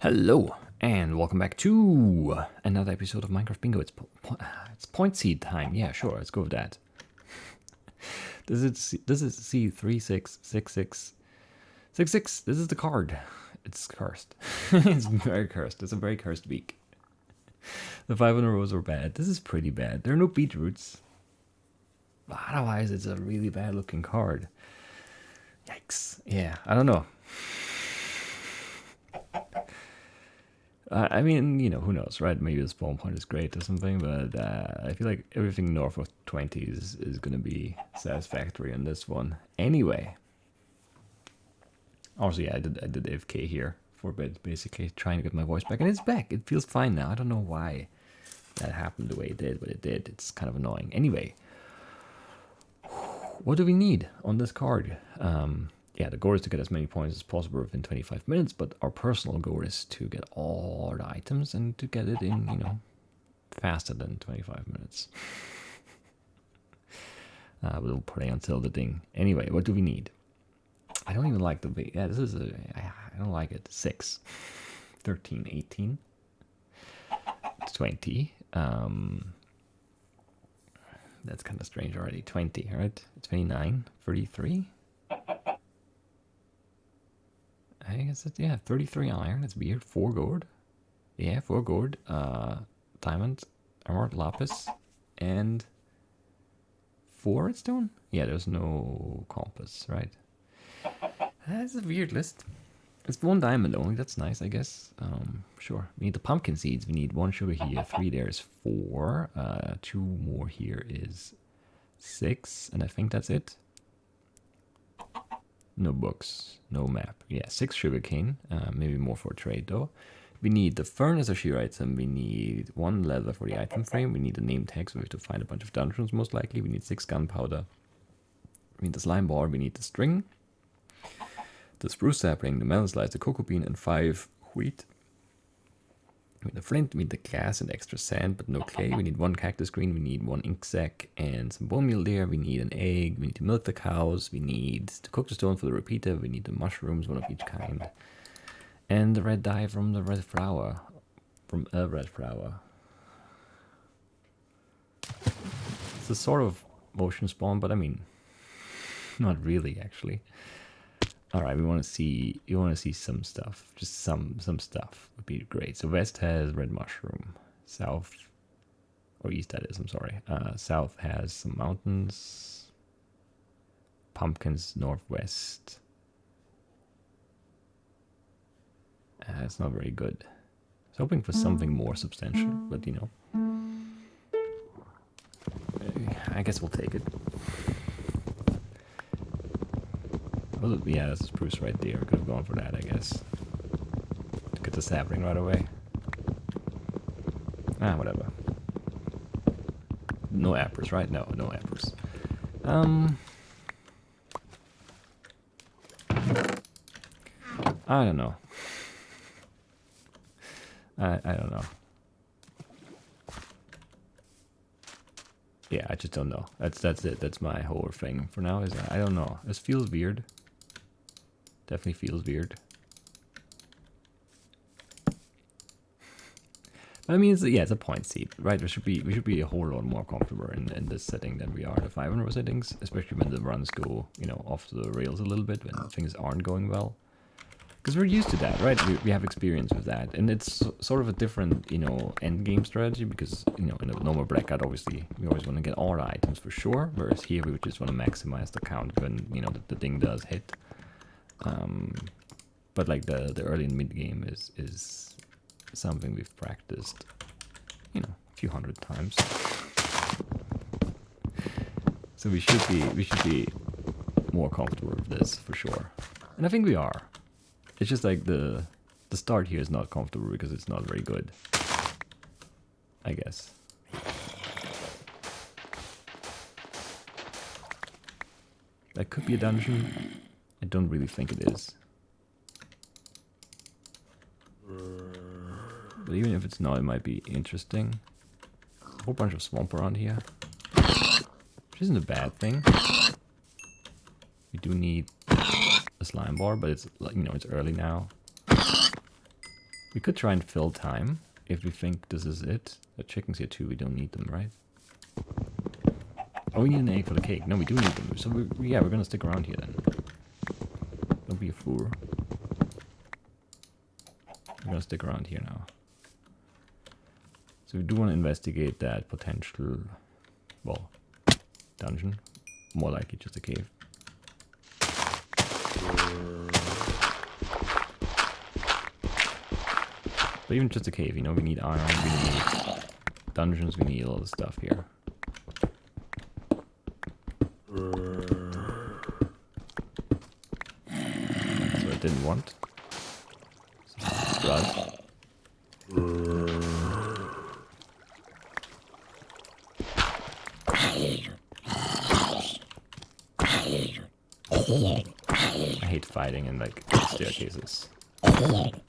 Hello, and welcome back to another episode of Minecraft Bingo. It's point seed time. Yeah, sure, let's go with that. This is C366666. This is the card. It's cursed. It's very cursed. It's a very cursed week. The 5 in a rows were bad. This is pretty bad. There are no beetroots. But otherwise, it's a really bad looking card. Yikes. Yeah, I don't know. I mean, you know, who knows, right? Maybe the spawn point is great or something, but I feel like everything north of 20 is going to be satisfactory on this one. Anyway. Also, yeah, I did AFK here for a bit, basically, trying to get my voice back. And it's back. It feels fine now. I don't know why that happened the way it did, but it did. It's kind of annoying. Anyway. What do we need on this card? Yeah, the goal is to get as many points as possible within 25 minutes, but our personal goal is to get all the items and to get it in, you know, faster than 25 minutes. We'll play until the ding. Anyway, what do we need? I don't even like the... Yeah, this is I don't like it. 6. 13, 18. 20. That's kind of strange already. 20, right? 29, 33. I guess it's, yeah, 33 iron. That's weird. 4 gold. Yeah, 4 gold. Diamond, emerald, lapis, and 4 redstone? Yeah, there's no compass, right? That's a weird list. It's 1 diamond only. That's nice, I guess. Sure. We need the pumpkin seeds. We need 1 sugar here. 3 there is 4. 2 more here is 6. And I think that's it. No books, no map. Yeah, 6 sugarcane. Maybe more for trade though. We need the furnace as shear item. We need 1 leather for the item frame. We need the name tag, so we have to find a bunch of dungeons most likely. We need 6 gunpowder. We need the slime ball. We need the string, the spruce sapling, the melon slice, the cocoa bean, and 5 wheat. We need the flint, we need the glass and extra sand, but no clay. We need 1 cactus green, we need 1 ink sac and some bone meal there. We need an egg, we need to milk the cows, we need to cook the stone for the repeater, we need the mushrooms, 1 of each kind. And the red dye from the red flower. From a red flower. It's a sort of motion spawn, but I mean, not really actually. Alright, we want to see some stuff. Just some stuff would be great. So west has red mushroom. South, or east that is, I'm sorry. South has some mountains. Pumpkins northwest. It's not very good. I was hoping for something more substantial, but you know. I guess we'll take it. Oh, yeah, that's a spruce right there. Could have gone for that, I guess. Get the sapling right away. Whatever. No apples, right? No apples. I don't know. I don't know. Yeah, I just don't know. That's it. That's my whole thing for now. Is I don't know. This feels weird. Definitely feels weird. I mean, it's a point seed, right? We should be a whole lot more comfortable in this setting than we are in the 5 in row settings, especially when the runs go, you know, off the rails a little bit, when things aren't going well. Because we're used to that, right? We have experience with that, and it's sort of a different, you know, end game strategy. Because, you know, in a normal blackout, obviously we always want to get all the items for sure, whereas here we just want to maximize the count when, you know, the thing does hit. But like the early and mid game is something we've practiced, you know, a few hundred times. So we should be more comfortable with this for sure, and I think we are. It's just like the start here is not comfortable because it's not very good, I guess. That could be a dungeon. I don't really think it is. But even if it's not, it might be interesting. A whole bunch of swamp around here, which isn't a bad thing. We do need a slime bar, but it's, you know, it's early now. We could try and fill time if we think this is it. The chickens here too, we don't need them, right? Oh, we need an egg for the cake. No, we do need them. So yeah, we're gonna stick around here then. Don't be a fool. We're gonna stick around here now. So we do want to investigate that potential, well, dungeon. More likely just a cave. But even just a cave, you know, we need iron, we need dungeons, we need all the stuff here. So I didn't want. Blood. I hate fighting in like staircases. It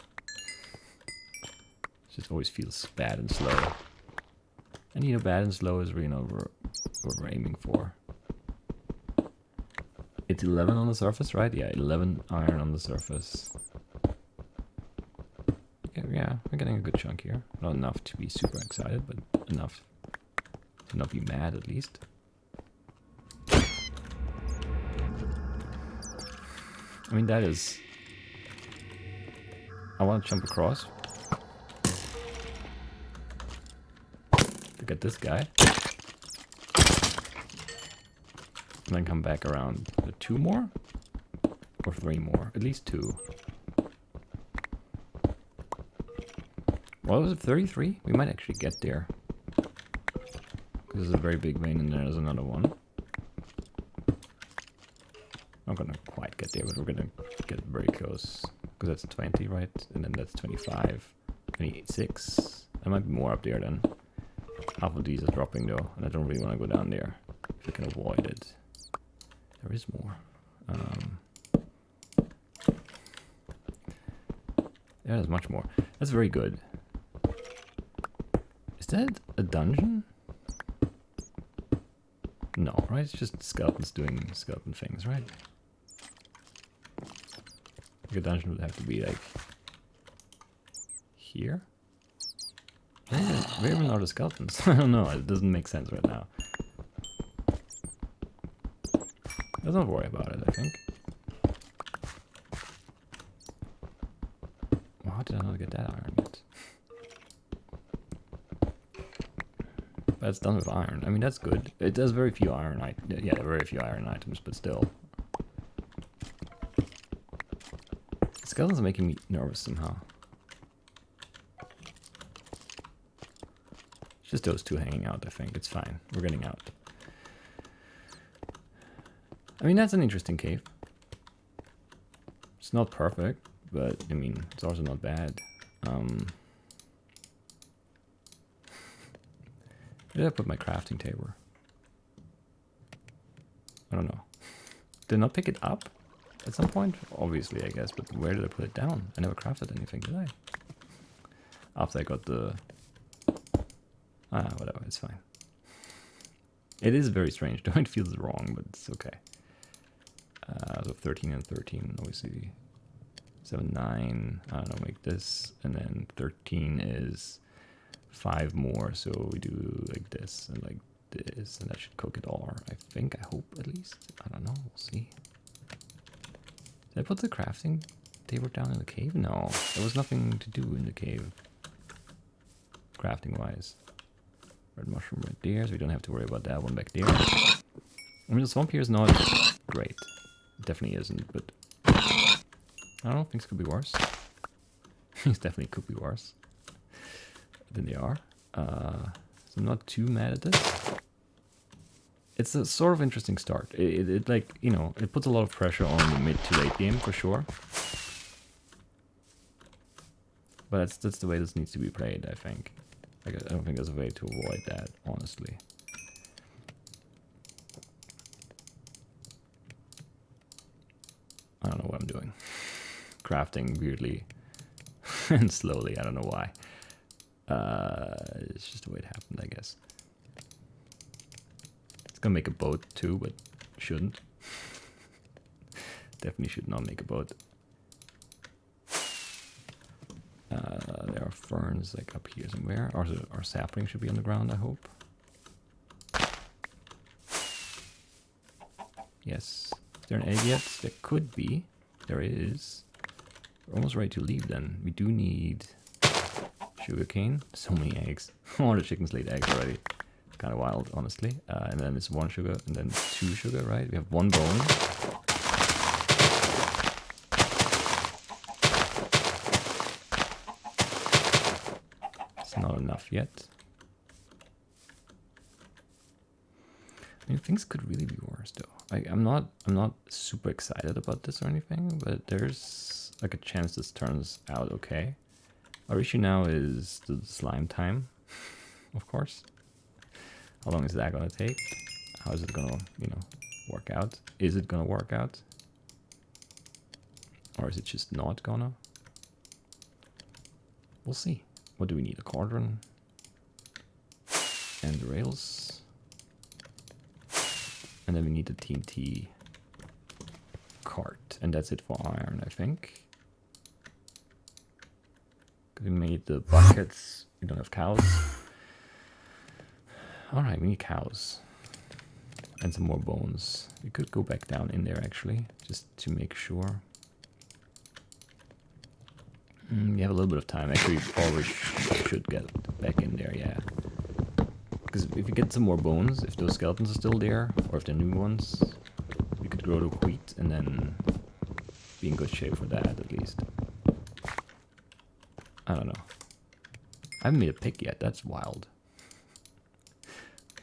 just always feels bad and slow. And you know, bad and slow is really not what we're aiming for. It's 11 on the surface, right? Yeah, 11 iron on the surface. Yeah, we're getting a good chunk here. Not enough to be super excited, but enough to not be mad at least. I mean, that is... I want to jump across. Look at this guy. And then come back around. 2 more? Or 3 more? At least 2. What was it, 33? We might actually get there. There's a very big vein and there's another one. Not gonna quite get there, but we're gonna get very close. Because that's 20, right? And then that's 25. 26. There might be more up there then. Half of these are dropping though, and I don't really want to go down there. If I can avoid it. There is more. Yeah, there's much more. That's very good. Is that a dungeon? No, right? It's just skeletons doing skeleton things, right? Like a dungeon would have to be like here. Where even are the skeletons? I don't know. It doesn't make sense right now. Let's not worry about it, I think. Well, how did I not get that iron yet? But it's done with iron. I mean, that's good. It does very few iron items. Yeah, very few iron items, but still. The skeletons are making me nervous somehow. It's just those two hanging out, I think. It's fine. We're getting out. I mean, that's an interesting cave. It's not perfect, but, I mean, it's also not bad. Where did I put my crafting table? I don't know. Did I not pick it up at some point? Obviously, I guess, but where did I put it down? I never crafted anything, did I? After I got the... Ah, whatever, it's fine. It is very strange, though it feels wrong, but it's okay. So 13 and 13, obviously. 7, 9, I don't know, make this. And then 13 is 5 more, so we do like this and like this, and that should cook it all, I think, I hope at least. I don't know, we'll see. Did I put the crafting table down in the cave? No, there was nothing to do in the cave. Crafting wise. Red mushroom right there, so we don't have to worry about that one back there. I mean, the swamp here is not great. It definitely isn't, but I don't know, things could be worse. Things definitely could be worse than they are. So I'm not too mad at this. It's a sort of interesting start. It like, you know, it puts a lot of pressure on the mid to late game for sure. But that's the way this needs to be played, I think. Like, I don't think there's a way to avoid that, honestly. I don't know what I'm doing. Crafting weirdly and slowly, I don't know why. It's just the way it happened, I guess. It's gonna make a boat too, but shouldn't. Definitely should not make a boat. ferns like up here somewhere. Our sapling should be on the ground, I hope. Yes. Is there an egg yet? There could be. There is. We're almost ready to leave then. We do need sugarcane. So many eggs. All the chickens laid eggs already. Kind of wild, honestly. And then it's 1 sugar and then 2 sugar, right? We have 1 bone. It's not enough yet. I mean, things could really be worse, though. Like, I'm not super excited about this or anything, but there's like a chance this turns out okay. Our issue now is the slime time, of course. How long is that gonna take? How is it gonna, you know, work out? Is it gonna work out? Or is it just not gonna? We'll see. What do we need? A cauldron and the rails. And then we need the TNT cart. And that's it for iron, I think. We made the buckets. We don't have cows. Alright, we need cows. And some more bones. We could go back down in there, actually. Just to make sure. We have a little bit of time. Actually, probably should get back in there, yeah. Because if you get some more bones, if those skeletons are still there, or if they're new ones, we could grow the wheat and then be in good shape for that, at least. I don't know. I haven't made a pick yet. That's wild.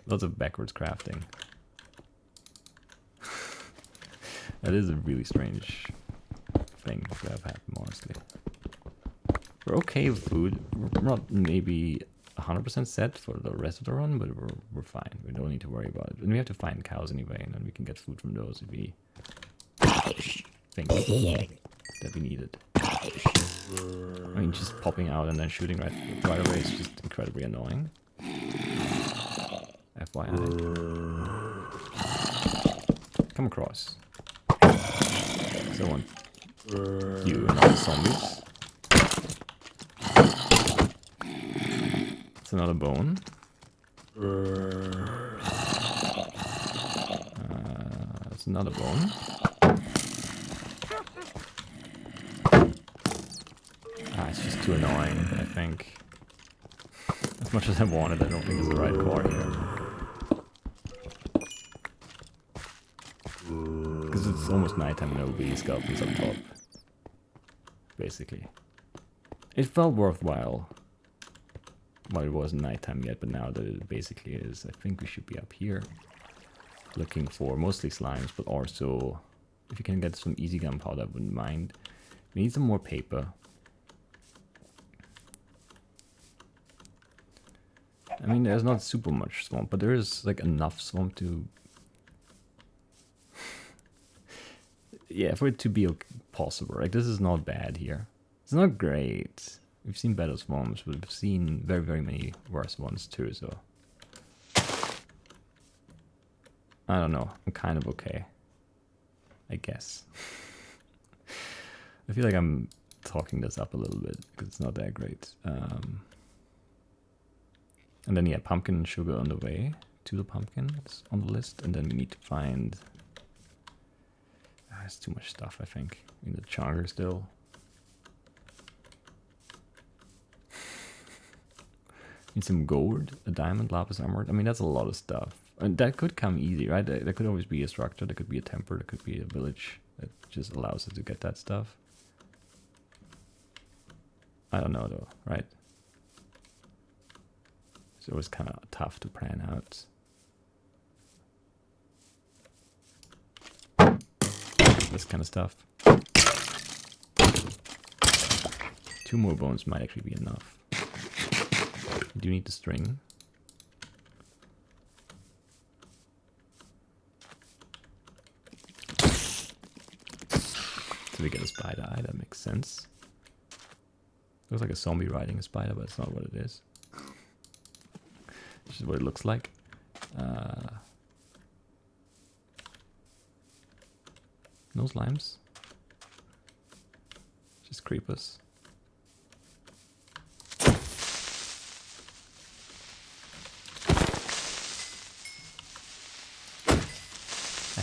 Lots of backwards crafting. That is a really strange thing to have happen, honestly. We're okay with food. We're not maybe 100% set for the rest of the run, but we're fine. We don't need to worry about it. And we have to find cows anyway, and then we can get food from those if we think that we need it. I mean, just popping out and then shooting right away is just incredibly annoying. FYI. Come across. So I want you and all the zombies. It's another bone. It's another bone. It's just too annoying, I think. As much as I wanted, I don't think it's the right core here. Because it's almost nighttime and there will be skeletons up top. Basically. It felt worthwhile while it wasn't nighttime yet, but now that it basically is, I think we should be up here. Looking for mostly slimes, but also, if you can get some easy gunpowder, I wouldn't mind. We need some more paper. I mean, there's not super much swamp, but there is like enough swamp to... yeah, for it to be possible. Like, this is not bad here. It's not great. We've seen better swamps, but we've seen very, very many worse ones too, so... I don't know. I'm kind of okay. I guess. I feel like I'm talking this up a little bit, because it's not that great. And then, yeah, pumpkin and sugar on the way to the pumpkin. It's on the list. And then we need to find... there's too much stuff, I think. In the charger still. Need some gold, a diamond, lapis emerald. I mean, that's a lot of stuff. And that could come easy, right? There could always be a structure. There could be a temple. There could be a village that just allows us to get that stuff. I don't know, though, right? It's always kind of tough to plan out. This kind of stuff. 2 more bones might actually be enough. Do you need the string? So we get a spider eye, that makes sense. Looks like a zombie riding a spider, but it's not what it is. This is what it looks like. No slimes. Just creepers.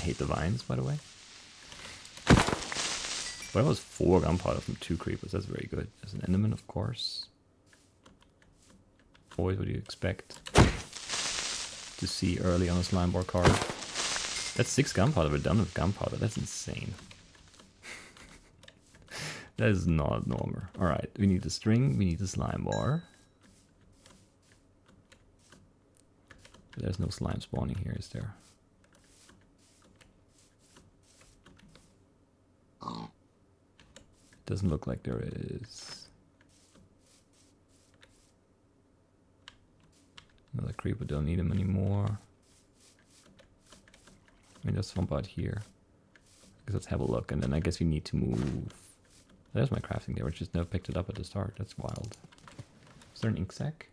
hate the vines, by the way. But that was 4 gunpowder from 2 creepers. That's very good. As an enderman, of course. Always what you expect to see early on a slime bore card. That's 6 gunpowder. We're done with gunpowder. That's insane. That is not normal. Alright, we need the string, we need the slime bar. There's no slime spawning here, is there? Doesn't look like there is. Another creeper, don't need him anymore. I mean, there's swamp out here. Let's have a look, and then I guess we need to move. There's my crafting there, which just never picked it up at the start. That's wild. Is there an ink sac?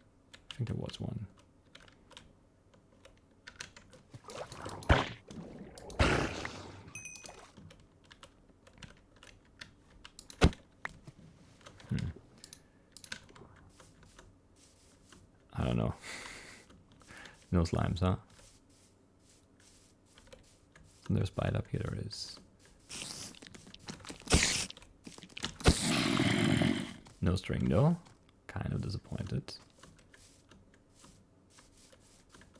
I think there was one. I don't know. No slimes, huh? Isn't there a spider up here? There is. No string though. Kind of disappointed.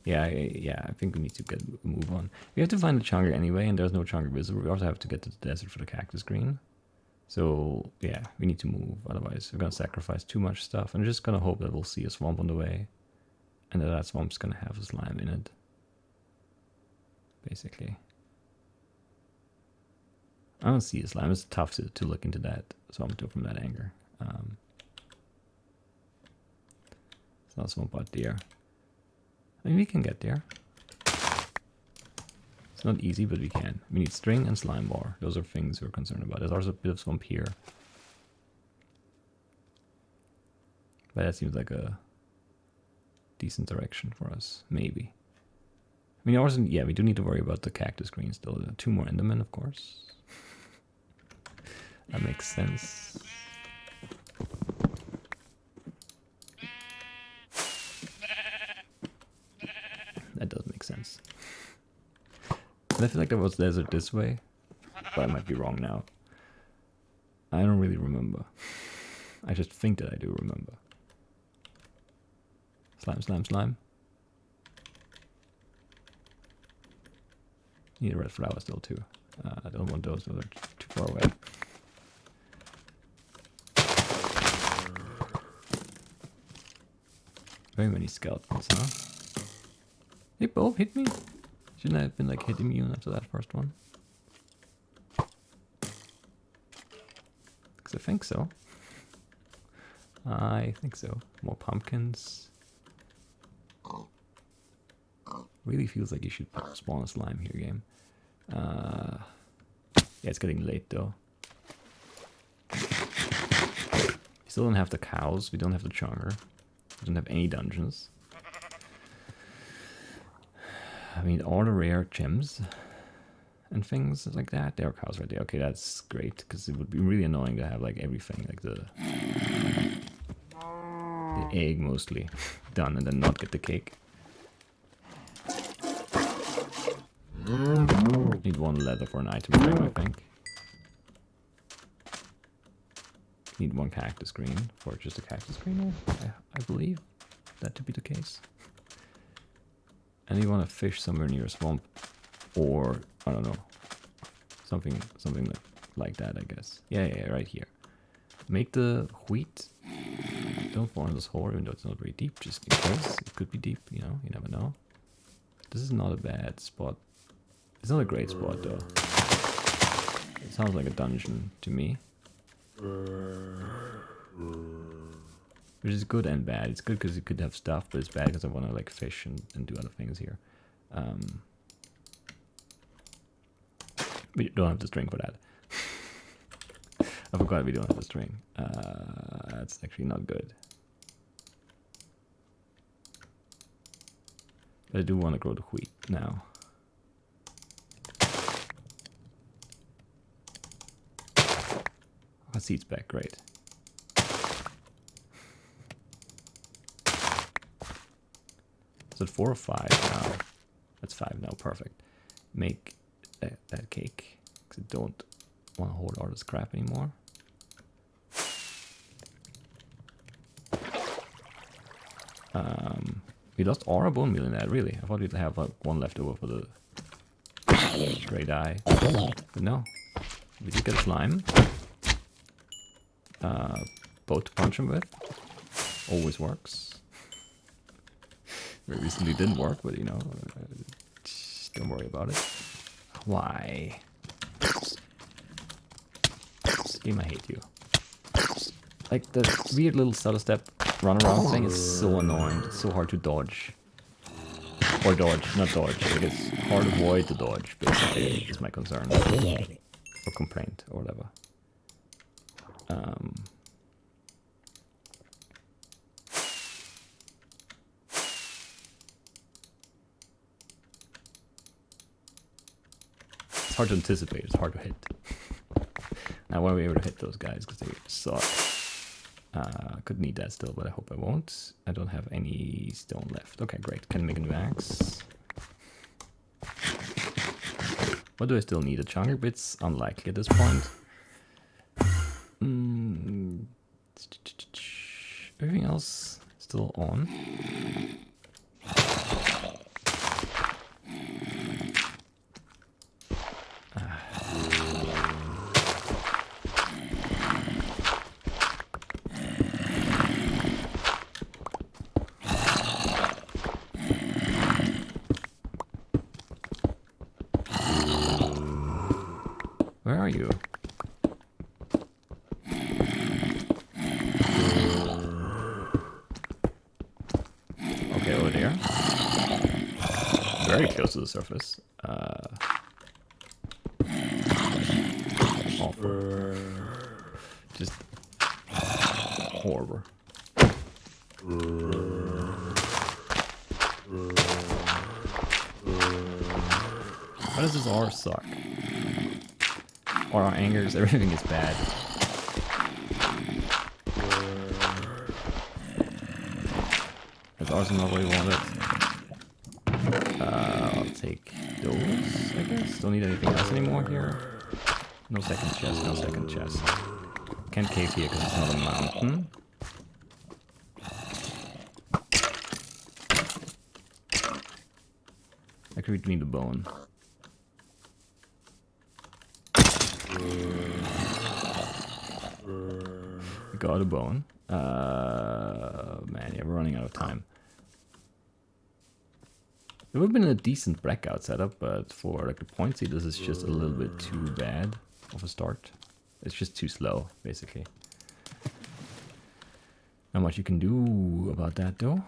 Yeah, I think we need to get a move on. We have to find the chunker anyway, and there's no chunker visible. We also have to get to the desert for the cactus green. So yeah, we need to move. Otherwise, we're gonna sacrifice too much stuff. And I'm just gonna hope that we'll see a swamp on the way, and that swamp's gonna have a slime in it. Basically, I don't see a slime. It's tough to look into that swamp from that angle. It's not a swamp out there. I mean, we can get there. It's not easy, but we can. We need string and slime bar. Those are things we're concerned about. There's also a bit of swamp here. But that seems like a decent direction for us, maybe. I mean, also, yeah, we do need to worry about the cactus green still. 2 more endermen, of course. That makes sense. That does make sense. And I feel like there was desert this way, but I might be wrong now. I don't really remember. I just think that I do remember. Slime, slime, slime. Need a red flower still too. I don't want those are too far away. Very many skeletons, huh? They both hit me? Shouldn't I have been like hit immune after that first one? Because I think so. I think so. More pumpkins. Really feels like you should spawn a slime here, game. Yeah, it's getting late though. We still don't have the cows. We don't have the charmer. We don't have any dungeons. I mean, all the rare gems and things like that. There are cows right there. Okay, that's great, because it would be really annoying to have like everything, like the egg mostly done and then not get the cake. Need 1 leather for an item frame, I think. Need 1 cactus green for just a cactus green, I believe that to be the case. And you want to fish somewhere near a swamp, or I don't know, something like that, I guess. Yeah, right here. Make the wheat. Don't fall in this hole, even though it's not very deep, just in case. It could be deep, you know, you never know. This is not a bad spot. It's not a great spot though. It sounds like a dungeon to me. Which is good and bad. It's good because you could have stuff, but it's bad because I want to like fish and do other things here. We don't have the string for that. I forgot we don't have the string. That's actually not good. But I do want to grow the wheat now. Oh, seeds back, great. Is it 4 or 5 now? That's 5 now, perfect. Make that cake. Because I don't want to hold all this crap anymore. We lost all our bone meal in that, really. I thought we'd have like one left over for the stray die. But no. We did get slime. Boat to punch him with. Always works. Very recently didn't work, but you know, don't worry about it. Why? This game, I hate you. Like, the weird little subtle step runaround thing is so annoying. It's so hard to dodge. Or dodge, not dodge. Like, it's hard to avoid the dodge, basically, is my concern. Or complaint, or whatever. It's hard to anticipate, it's hard to hit. I want to be able to hit those guys because they suck. Could need that still, but I hope I won't. I don't have any stone left. Okay, great. Can make a new axe. What do I still need? A chunker bit's unlikely at this point. Everything else still on. Where are you? Okay, over there. Very close to the surface. Awful. Just horrible. Why does this R suck? Or our angers, everything is bad. That's also not what we wanted. I'll take those, I guess. Don't need anything else anymore here. No second chest, no second chest. Can't cave here because it's not a mountain. Actually, we need the bone. We got a bone. Man, yeah, we're running out of time. It would have been a decent breakout setup, but for like the pointsy, this is just a little bit too bad of a start. It's just too slow, basically. Not much you can do about that, though.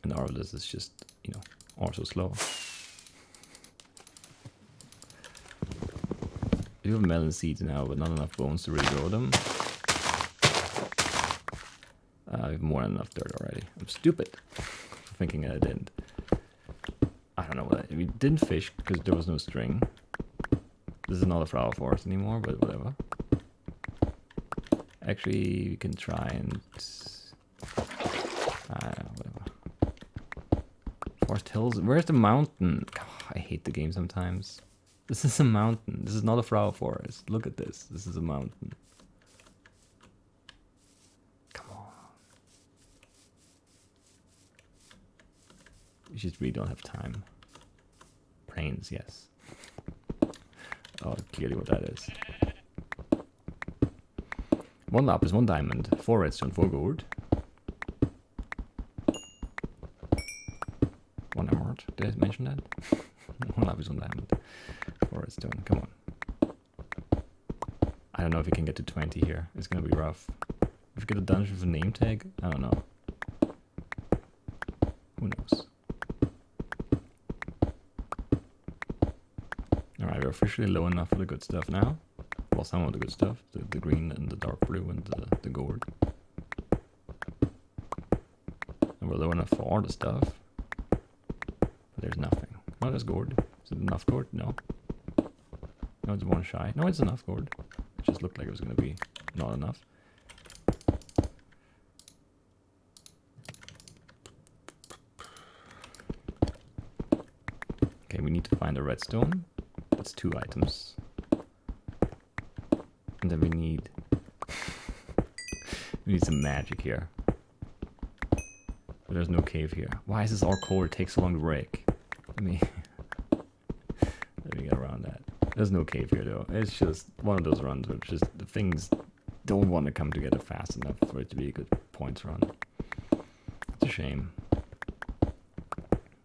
And all of this is just, you know, also slow. We have melon seeds now, but not enough bones to really grow them. I have more than enough dirt already. I'm stupid for thinking I didn't. I don't know what we didn't fish because there was no string. This is not a flower forest anymore, but whatever. Actually, we can try and whatever. Forest Hills. Where's the mountain? God, I hate the game sometimes. This is a mountain. This is not a flower forest. Look at this. This is a mountain. Come on. We just really don't have time. Plains, yes. Oh, clearly what that is. 1 lapis, 1 diamond, 4 redstone, 4 gold. 1 emerald. Did I mention that? 1 lapis, 1 diamond. 4 redstone. Come on. I don't know if we can get to 20 here. It's gonna be rough. If we get a dungeon with a name tag, I don't know. Who knows? Alright, we're officially low enough for the good stuff now. Well, some of the good stuff. The green and the dark blue and the gold. And we're low enough for all the stuff. But there's nothing. Oh, there's gold. Is it enough gold? No. No, it's 1 shy. No, it's enough gold. It just looked like it was going to be not enough. Okay, we need to find a redstone. That's 2 items. And then we need some magic here. But there's no cave here. Why is this all coal? It takes so long to break. Let me get around that. There's no cave here though. It's just one of those runs where it's just the things don't want to come together fast enough for it to be a good points run. It's a shame.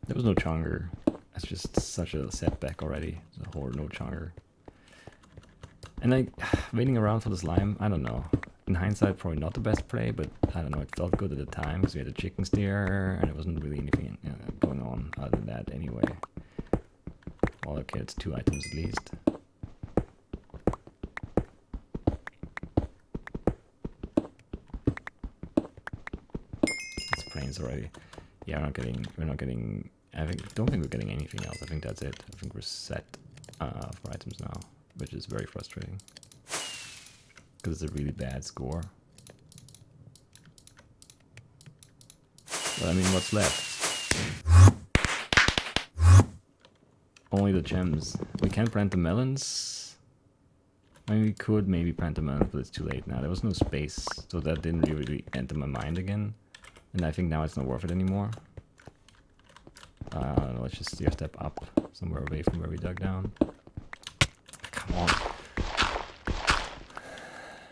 There was no chunger. That's just such a setback already. The whole no chunger. And like waiting around for the slime, I don't know. In hindsight, probably not the best play, but I don't know. It felt good at the time because we had a chicken steer, and it wasn't really anything going on other than that anyway. Well, okay, it's 2 items at least. It's brains already. Yeah, we're not getting. Don't think we're getting anything else. I think that's it. I think we're set for items now, which is very frustrating. Because it's a really bad score. But I mean, what's left? Only the gems. We can't plant the melons. I mean, we could maybe plant the melons, but it's too late now. There was no space, so that didn't really enter my mind again. And I think now it's not worth it anymore. Let's just steer a step up, somewhere away from where we dug down. Come on.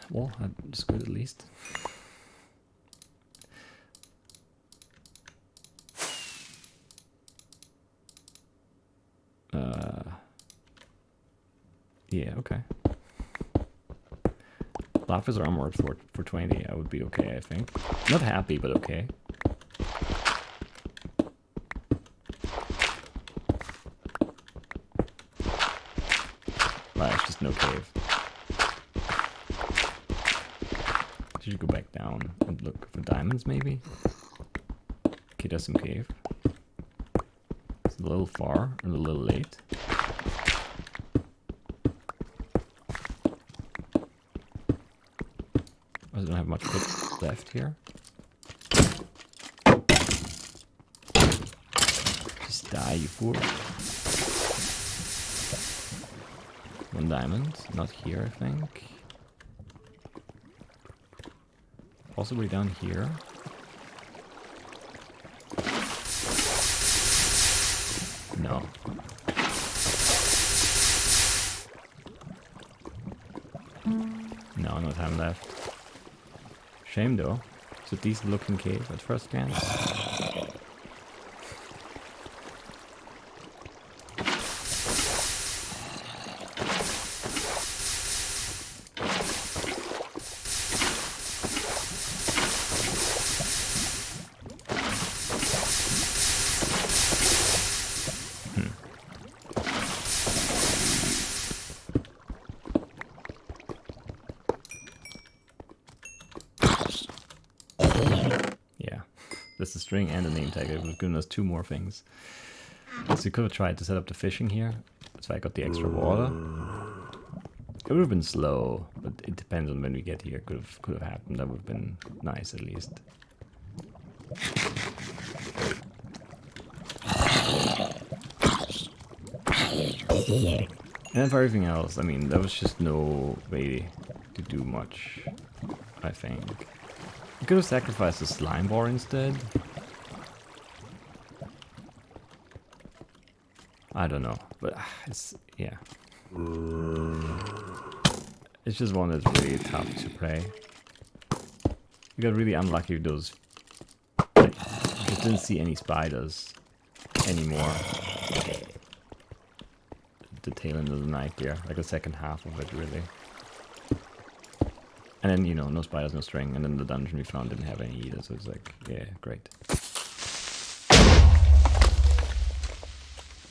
Well, that's good at least. Yeah, okay. Lapis armor for 20, I would be okay, I think. Not happy, but okay. Right, it's just no cave. Should go back down and look for diamonds, maybe? Okay, there's some cave. It's a little far and a little late. I don't have much wood left here. Just die, you fool. 1 diamond, not here, I think. Possibly down here. No. No, no time left. Shame though. It's a decent looking cave at first glance. That's the string and the name tag. It would have given us 2 more things. So we could have tried to set up the fishing here. That's why I got the extra water. It would have been slow, but it depends on when we get here. Could have happened. That would have been nice at least. And for everything else, I mean, there was just no way to do much, I think. We could have sacrificed the slime bar instead. I don't know, but it's, yeah. It's just one that's really tough to play. We got really unlucky with those. Like, just didn't see any spiders anymore. The tail end of the night there, like the second half of it, really. And then, you know, no spiders, no string, and then the dungeon we found didn't have any either, so it's like, yeah, great.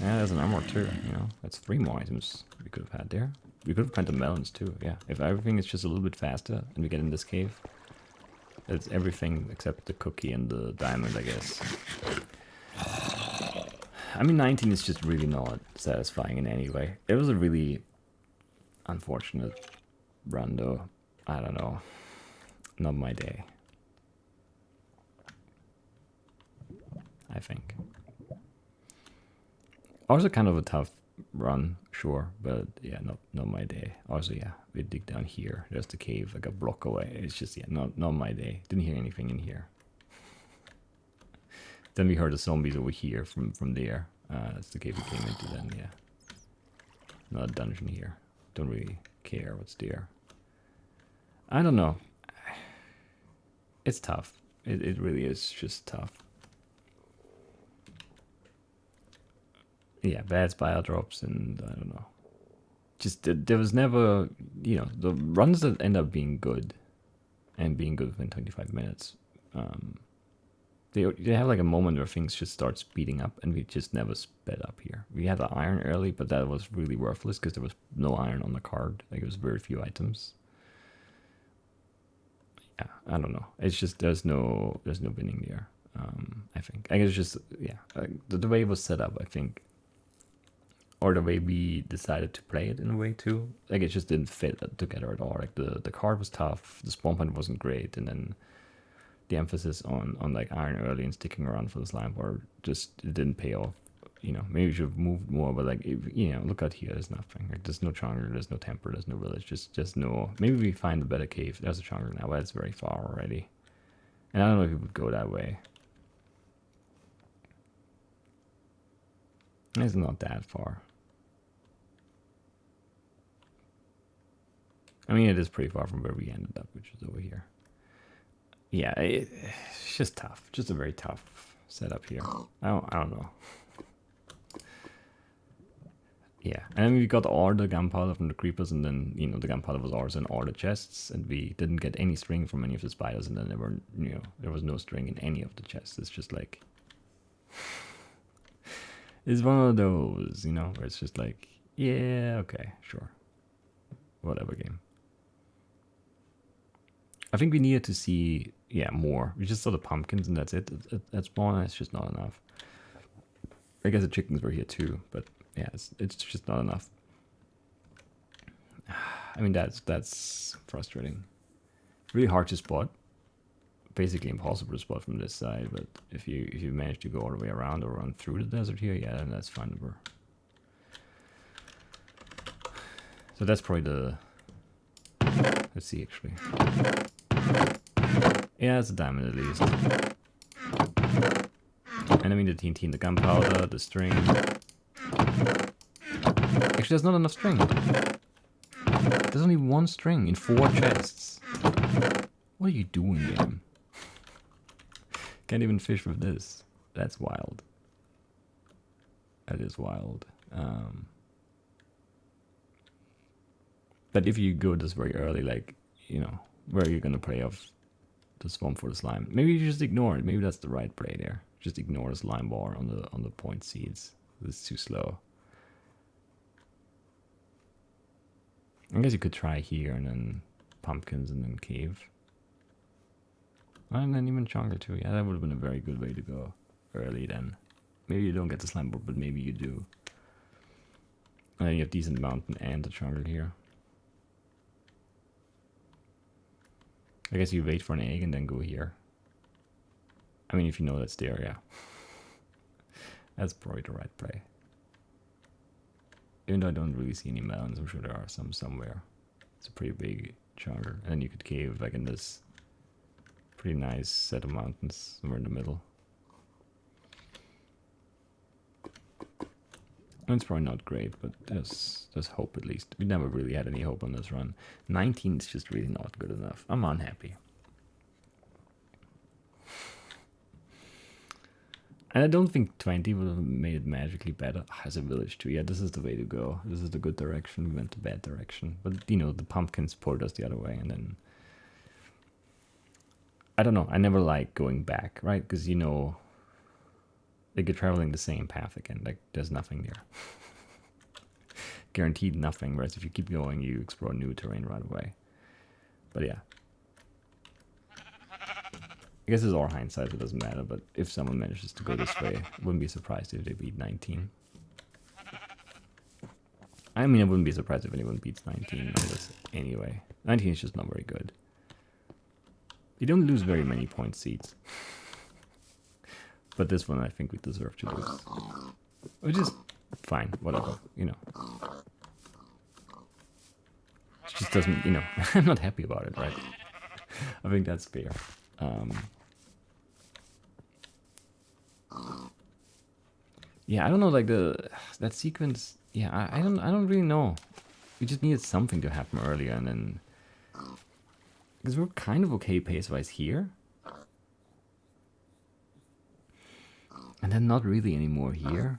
Yeah, there's an armor too, you know, that's 3 more items we could have had there. We could have planted melons too, yeah. If everything is just a little bit faster and we get in this cave, it's everything except the cookie and the diamond, I guess. I mean, 19 is just really not satisfying in any way. It was a really unfortunate run though. I don't know. Not my day. I think. Also kind of a tough run, sure, but yeah, not my day. Also, yeah, we dig down here. There's the cave like a block away. It's just, yeah, not my day. Didn't hear anything in here. Then we heard the zombies over here from there. That's the cave we came into then, yeah. Not a dungeon here. Don't really care what's there. I don't know. It's tough. It really is just tough. Yeah, bad spire drops and I don't know. Just there was never, you know, the runs that end up being good and being good within 25 minutes. They have like a moment where things just start speeding up and we just never sped up here. We had the iron early, but that was really worthless because there was no iron on the card. Like it was very few items. Yeah, I don't know. It's just there's no winning there. I think. I guess it's just yeah, the way it was set up. I think, or the way we decided to play it in a way too. Like it just didn't fit together at all. Like the card was tough. The spawn point wasn't great, and then the emphasis on like iron early and sticking around for the slime board just it didn't pay off. You know, maybe we should have moved more, but like, if, you know, look out here, there's nothing. Like, there's no jungler, there's no temple, there's no village, just no. Maybe we find a better cave. There's a jungler now, but it's very far already. And I don't know if it would go that way. It's not that far. I mean, it is pretty far from where we ended up, which is over here. Yeah, it's just tough. Just a very tough setup here. I don't know. Yeah, and then we got all the gunpowder from the creepers, and then, you know, the gunpowder was ours in all the chests, and we didn't get any string from any of the spiders, and then there were, you know, there was no string in any of the chests. It's just like, it's one of those, you know, where it's just like, yeah, okay, sure, whatever game. I think we needed to see, yeah, more. We just saw the pumpkins, and that's it. At spawn, it's just not enough. I guess the chickens were here too, but yeah, it's just not enough. I mean, that's frustrating. Really hard to spot. Basically impossible to spot from this side, but if you manage to go all the way around or run through the desert here, yeah, then that's findable. So that's probably the... Let's see, actually. Yeah, it's a diamond at least. And I mean the TNT, the gunpowder, the string. Actually, there's not enough string. There's only one string in 4 chests. What are you doing, game? Can't even fish with this. That's wild. That is wild. But if you go this very early, like, you know, where are you gonna play off the swamp for the slime? Maybe you just ignore it. Maybe that's the right play there. Just ignore the slime bar on the point seeds. It's too slow. I guess you could try here and then pumpkins and then cave. And then even jungle too. Yeah, that would have been a very good way to go early then. Maybe you don't get the slime board, but maybe you do. And then you have decent mountain and the jungle here. I guess you wait for an egg and then go here. I mean, if you know that's there, yeah. That's probably the right play. Even though I don't really see any melons, I'm sure there are some somewhere. It's a pretty big jungle. And then you could cave like in this pretty nice set of mountains somewhere in the middle. And it's probably not great, but there's hope at least. We never really had any hope on this run. 19 is just really not good enough. I'm unhappy. And I don't think 20 would have made it magically better as a village too. Yeah, this is the way to go. This is the good direction. We went the bad direction. But, you know, the pumpkins pulled us the other way. And then, I don't know. I never like going back, right? Because, you know, like you're traveling the same path again. Like, there's nothing there. Guaranteed nothing. Whereas if you keep going, you explore new terrain right away. But yeah. I guess it's all hindsight, it doesn't matter, but if someone manages to go this way, I wouldn't be surprised if they beat 19. I mean, I wouldn't be surprised if anyone beats 19 on this anyway. 19 is just not very good. You don't lose very many point seeds. But this one I think we deserve to lose. Which is fine, whatever, you know. It just doesn't, you know, I'm not happy about it, right? I think that's fair. Yeah, I don't know, like that sequence. Yeah, I don't really know. We just needed something to happen earlier, and then because we're kind of okay pace-wise here, and then not really anymore here.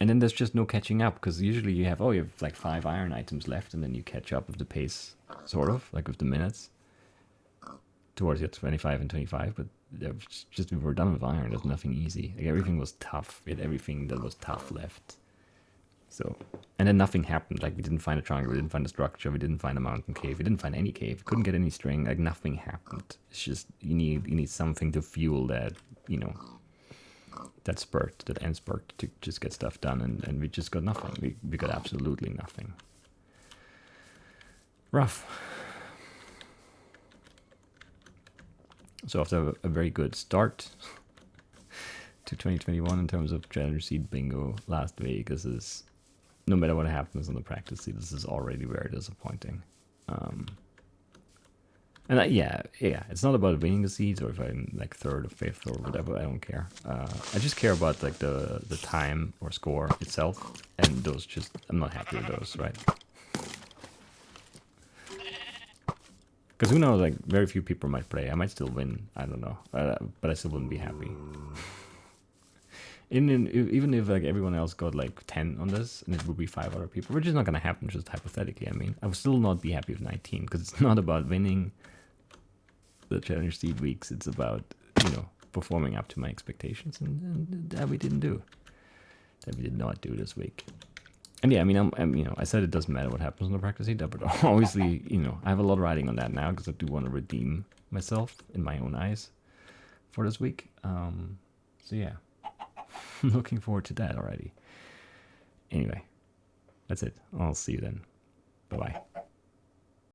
And then there's just no catching up, because usually you have like 5 iron items left, and then you catch up with the pace, sort of, like with the minutes, towards your 25 and 25, but just we were done with iron, there's nothing easy. Like everything was tough, we had everything that was tough left. So, and then nothing happened, like we didn't find a triangle, we didn't find a structure, we didn't find a mountain cave, we didn't find any cave, we couldn't get any string, like nothing happened. It's just, you need something to fuel that, you know, that spurt, that end spurt to just get stuff done, and we just got nothing. We got absolutely nothing. Rough. So after a very good start to 2021 in terms of Challenger Seed Bingo last week, this is, no matter what happens on the practice seed, this is already very disappointing. And yeah, it's not about winning the seeds or if I'm like 3rd or 5th or whatever. I don't care. I just care about like the time or score itself, and those just, I'm not happy with those, right? Because who knows? Like very few people might play. I might still win. I don't know, but I still wouldn't be happy. Even if like everyone else got like 10 on this, and it would be 5 other people, which is not gonna happen. Just hypothetically, I mean, I would still not be happy with 19, because it's not about winning the Challenger Seed weeks. It's about, you know, performing up to my expectations, and that we didn't do. That we did not do this week. And yeah, I mean, I'm you know, I said it doesn't matter what happens on the practice seed, but obviously, you know, I have a lot riding on that now, because I do want to redeem myself in my own eyes for this week. So yeah, I'm looking forward to that already. Anyway, that's it. I'll see you then. Bye-bye.